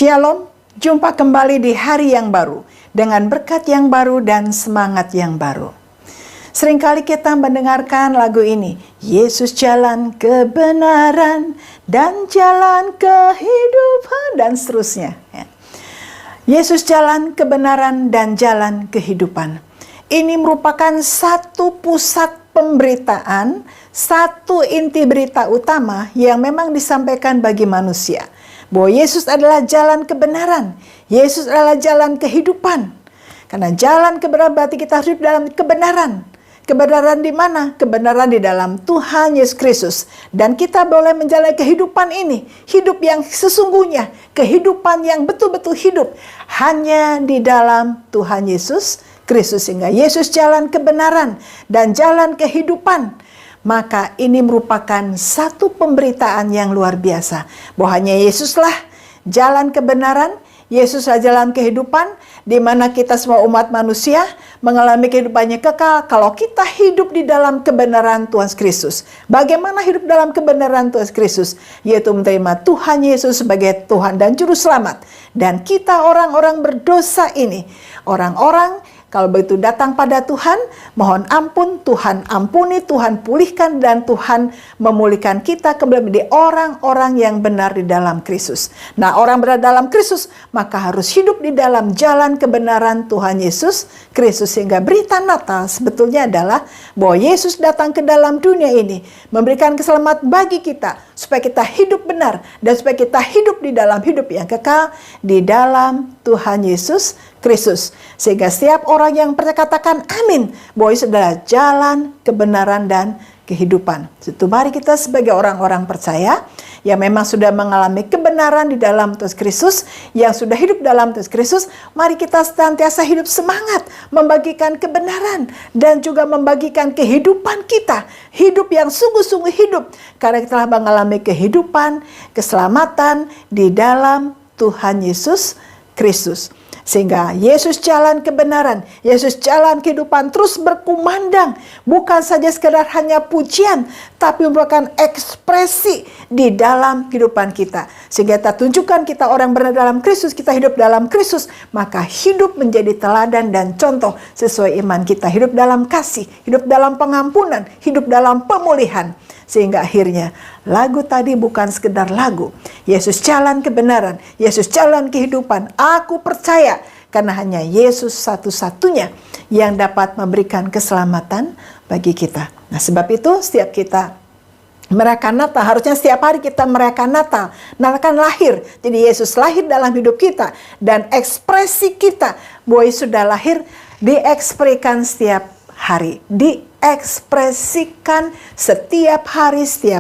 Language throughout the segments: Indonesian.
Shalom, jumpa kembali di hari yang baru, dengan berkat yang baru dan semangat yang baru. Seringkali kita mendengarkan lagu ini, Yesus jalan kebenaran dan jalan kehidupan, dan seterusnya. Yesus jalan kebenaran dan jalan kehidupan. Ini merupakan satu pusat pemberitaan, satu inti berita utama yang memang disampaikan bagi manusia. Bahwa Yesus adalah jalan kebenaran, Yesus adalah jalan kehidupan. Karena jalan kebenaran berarti kita hidup dalam kebenaran. Kebenaran di mana? Kebenaran di dalam Tuhan Yesus Kristus. Dan kita boleh menjalani kehidupan ini, hidup yang sesungguhnya, kehidupan yang betul-betul hidup, hanya di dalam Tuhan Yesus Kristus. Sehingga Yesus jalan kebenaran dan jalan kehidupan. Maka ini merupakan satu pemberitaan yang luar biasa. Bahwa hanya Yesuslah jalan kebenaran, Yesuslah jalan kehidupan, di mana kita semua umat manusia mengalami kehidupannya kekal kalau kita hidup di dalam kebenaran Tuhan Kristus. Bagaimana hidup dalam kebenaran Tuhan Kristus? Yaitu menerima Tuhan Yesus sebagai Tuhan dan Juru Selamat. Dan kita orang-orang berdosa ini, orang-orang kalau begitu datang pada Tuhan, mohon ampun, Tuhan ampuni, Tuhan pulihkan, dan Tuhan memulihkan kita kembali menjadi orang-orang yang benar di dalam Kristus. Nah, orang benar dalam Kristus, maka harus hidup di dalam jalan kebenaran Tuhan Yesus Kristus. Sehingga berita Natal sebetulnya adalah bahwa Yesus datang ke dalam dunia ini, memberikan keselamatan bagi kita, supaya kita hidup benar, dan supaya kita hidup di dalam hidup yang kekal, di dalam Tuhan Yesus Kristus. Sehingga setiap orang yang percaya katakan amin, bahwa itu adalah jalan kebenaran dan kehidupan. Itu mari kita sebagai orang-orang percaya yang memang sudah mengalami kebenaran di dalam Tuhan Kristus, yang sudah hidup dalam Tuhan Kristus, mari kita senantiasa hidup semangat membagikan kebenaran dan juga membagikan kehidupan kita, hidup yang sungguh-sungguh hidup, karena kita telah mengalami kehidupan, keselamatan di dalam Tuhan Yesus Kristus. Sehingga Yesus jalan kebenaran, Yesus jalan kehidupan terus berkumandang. Bukan saja sekedar hanya pujian, tapi merupakan ekspresi di dalam kehidupan kita. Sehingga kita tunjukkan kita orang benar dalam Kristus, kita hidup dalam Kristus. Maka hidup menjadi teladan dan contoh sesuai iman kita. Hidup dalam kasih, hidup dalam pengampunan, hidup dalam pemulihan. Sehingga akhirnya lagu tadi bukan sekedar lagu. Yesus jalan kebenaran, Yesus jalan kehidupan. Aku percaya karena hanya Yesus satu-satunya yang dapat memberikan keselamatan bagi kita. Nah, sebab itu setiap kita merayakan Natal, harusnya setiap hari kita merayakan Natal. Natal kan lahir, jadi Yesus lahir dalam hidup kita. Dan ekspresi kita bahwa Yesus sudah lahir diekspresikan setiap hari, diekspresikan setiap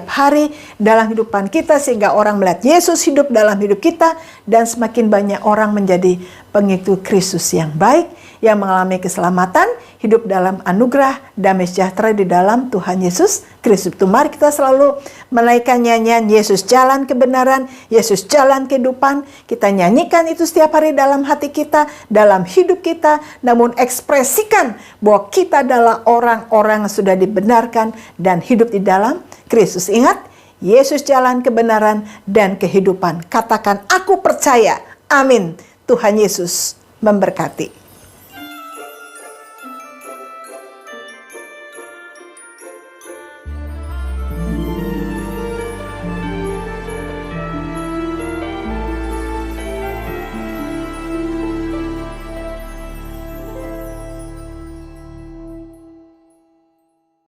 hari dalam kehidupan kita, sehingga orang melihat Yesus hidup dalam hidup kita, dan semakin banyak orang menjadi pengikut Kristus yang baik, yang mengalami keselamatan, hidup dalam anugerah, damai sejahtera di dalam Tuhan Yesus Kristus. Itu mari kita selalu menaikkan nyanyian Yesus jalan kebenaran, Yesus jalan kehidupan. Kita nyanyikan itu setiap hari dalam hati kita, dalam hidup kita, namun ekspresikan bahwa kita adalah orang-orang yang sudah dibenarkan dan hidup di dalam Kristus. Ingat, Yesus jalan kebenaran dan kehidupan. Katakan, aku percaya. Amin. Tuhan Yesus memberkati.